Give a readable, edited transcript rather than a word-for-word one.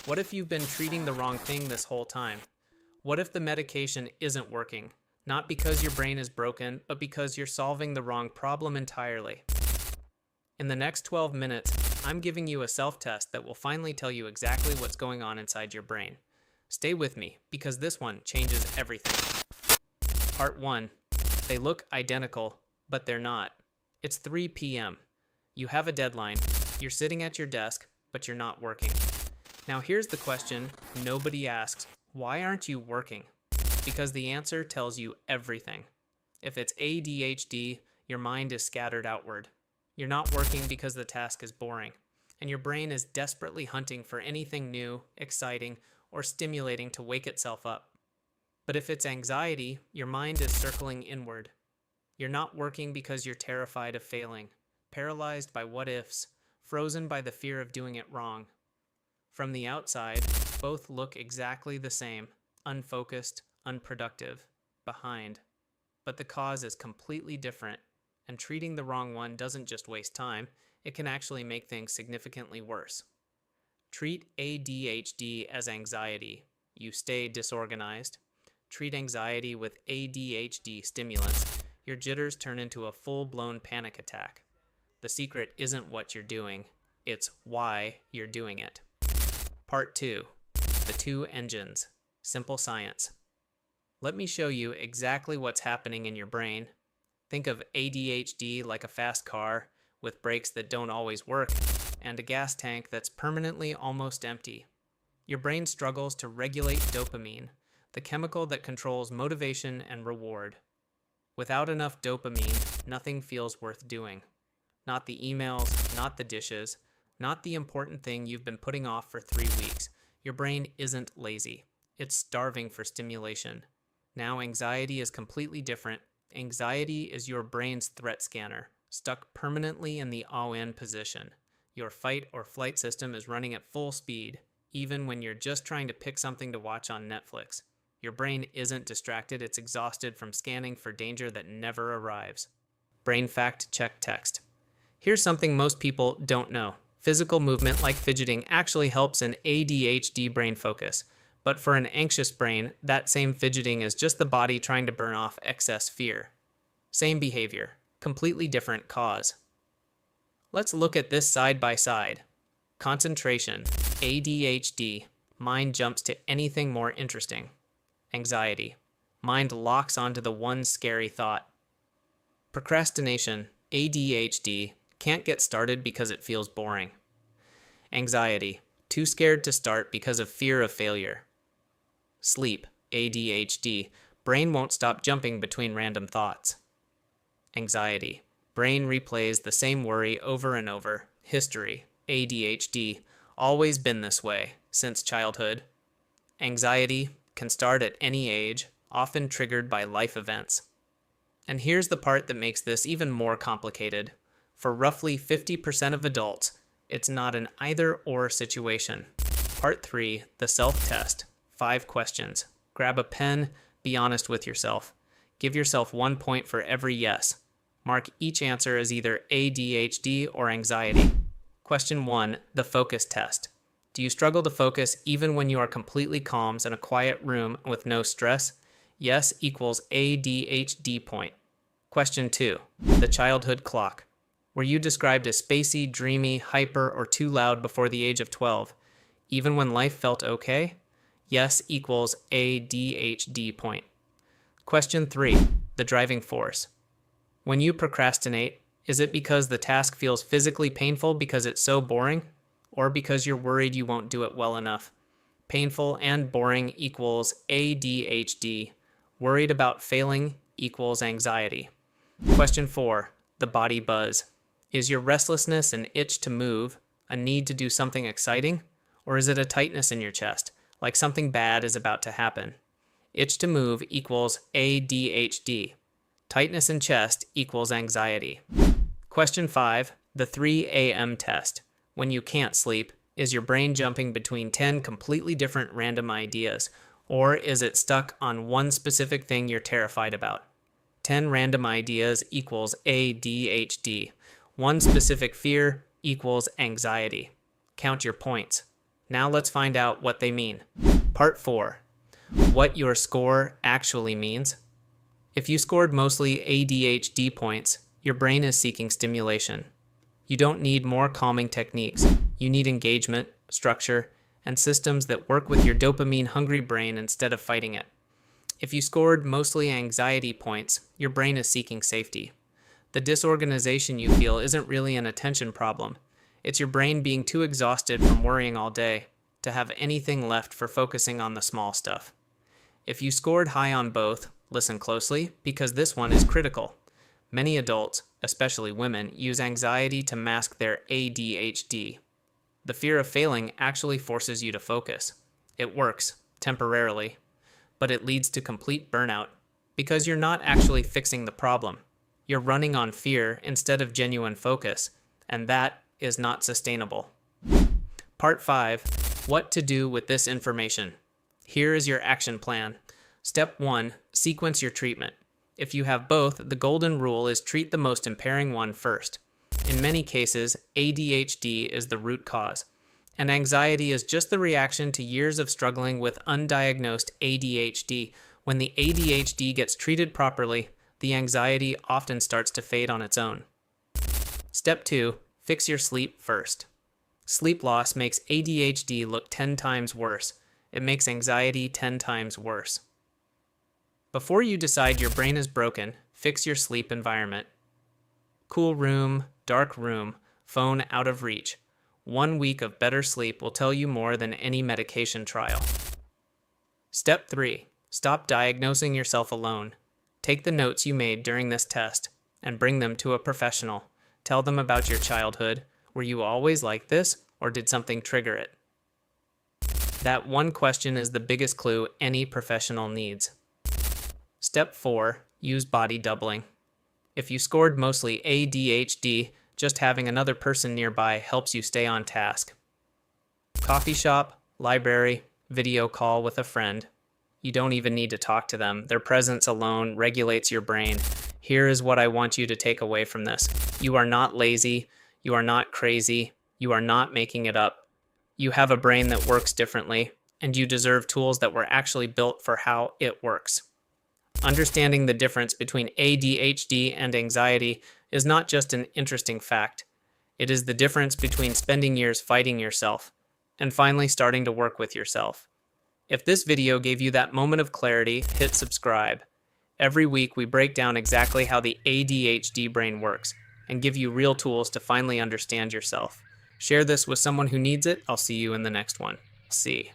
What if you've been treating the wrong thing this whole time? What if the medication isn't working? Not because your brain is broken, but because you're solving the wrong problem entirely. In the next 12 minutes, I'm giving you a self-test that will finally tell you exactly what's going on inside your brain. Stay with me, because this one changes everything. Part 1. They look identical, but they're not. It's 3 p.m. You have a deadline. You're sitting at your desk, but you're not working. Now here's the question nobody asks. Why aren't you working? Because the answer tells you everything. If it's ADHD, your mind is scattered outward. You're not working because the task is boring, and your brain is desperately hunting for anything new, exciting, or stimulating to wake itself up. But if it's anxiety, your mind is circling inward. You're not working because you're terrified of failing, paralyzed by what-ifs, frozen by the fear of doing it wrong. From the outside, both look exactly the same, unfocused, unproductive, behind. But the cause is completely different, and treating the wrong one doesn't just waste time, it can actually make things significantly worse. Treat ADHD as anxiety. You stay disorganized. Treat anxiety with ADHD stimulants. Your jitters turn into a full-blown panic attack. The secret isn't what you're doing, it's why you're doing it. Part 2. The two engines. Simple science. Let me show you exactly what's happening in your brain. Think of ADHD like a fast car with brakes that don't always work and a gas tank that's permanently almost empty. Your brain struggles to regulate dopamine, the chemical that controls motivation and reward. Without enough dopamine, nothing feels worth doing. Not the emails, not the dishes, not the important thing you've been putting off for 3 weeks. Your brain isn't lazy. It's starving for stimulation. Now anxiety is completely different. Anxiety is your brain's threat scanner, stuck permanently in the all-in position. Your fight or flight system is running at full speed, even when you're just trying to pick something to watch on Netflix. Your brain isn't distracted, it's exhausted from scanning for danger that never arrives. Brain fact check text. Here's something most people don't know. Physical movement like fidgeting actually helps an ADHD brain focus. But for an anxious brain, that same fidgeting is just the body trying to burn off excess fear. Same behavior, completely different cause. Let's look at this side by side. Concentration, ADHD, mind jumps to anything more interesting. Anxiety, mind locks onto the one scary thought. Procrastination, ADHD, can't get started because it feels boring. Anxiety, too scared to start because of fear of failure. Sleep, ADHD, brain won't stop jumping between random thoughts. Anxiety, brain replays the same worry over and over. History, ADHD, always been this way, since childhood. Anxiety can start at any age, often triggered by life events. And here's the part that makes this even more complicated. For roughly 50% of adults, it's not an either-or situation. Part 3, the self-test. 5 questions. Grab a pen, be honest with yourself. Give yourself 1 point for every yes. Mark each answer as either ADHD or anxiety. Question 1, the focus test. Do you struggle to focus even when you are completely calm in a quiet room with no stress? Yes equals ADHD point. Question 2, the childhood clock. Were you described as spacey, dreamy, hyper, or too loud before the age of 12, even when life felt okay? Yes equals ADHD point. Question 3, the driving force. When you procrastinate, is it because the task feels physically painful because it's so boring, or because you're worried you won't do it well enough? Painful and boring equals ADHD. Worried about failing equals anxiety. Question 4, the body buzz. Is your restlessness an itch to move, a need to do something exciting, or is it a tightness in your chest, like something bad is about to happen? Itch to move equals ADHD. Tightness in chest equals anxiety. Question 5, the 3 a.m. test. When you can't sleep, is your brain jumping between 10 completely different random ideas, or is it stuck on one specific thing you're terrified about? 10 random ideas equals ADHD. One specific fear equals anxiety. Count your points. Now let's find out what they mean. Part 4. What your score actually means. If you scored mostly ADHD points, your brain is seeking stimulation. You don't need more calming techniques. You need engagement, structure, and systems that work with your dopamine-hungry brain instead of fighting it. If you scored mostly anxiety points, your brain is seeking safety. The disorganization you feel isn't really an attention problem. It's your brain being too exhausted from worrying all day to have anything left for focusing on the small stuff. If you scored high on both, listen closely, because this one is critical. Many adults, especially women, use anxiety to mask their ADHD. The fear of failing actually forces you to focus. It works, temporarily, but it leads to complete burnout because you're not actually fixing the problem. You're running on fear instead of genuine focus, and that is not sustainable. Part 5. What to do with this information. Here is your action plan. Step 1. Sequence your treatment. If you have both, the golden rule is treat the most impairing one first. In many cases, ADHD is the root cause, and anxiety is just the reaction to years of struggling with undiagnosed ADHD. When the ADHD gets treated properly, the anxiety often starts to fade on its own. Step 2. Fix your sleep first. Sleep loss makes ADHD look 10 times worse. It makes anxiety 10 times worse. Before you decide your brain is broken, fix your sleep environment. Cool room, dark room, phone out of reach. 1 week of better sleep will tell you more than any medication trial. Step 3. Stop diagnosing yourself alone. Take the notes you made during this test and bring them to a professional. Tell them about your childhood. Were you always like this, or did something trigger it? That one question is the biggest clue any professional needs. Step 4. Use body doubling. If you scored mostly ADHD, just having another person nearby helps you stay on task. Coffee shop, library, video call with a friend. You don't even need to talk to them. Their presence alone regulates your brain. Here is what I want you to take away from this. You are not lazy. You are not crazy. You are not making it up. You have a brain that works differently, and you deserve tools that were actually built for how it works. Understanding the difference between ADHD and anxiety is not just an interesting fact. It is the difference between spending years fighting yourself and finally starting to work with yourself. If this video gave you that moment of clarity, hit subscribe. Every week we break down exactly how the ADHD brain works and give you real tools to finally understand yourself. Share this with someone who needs it. I'll see you in the next one. See.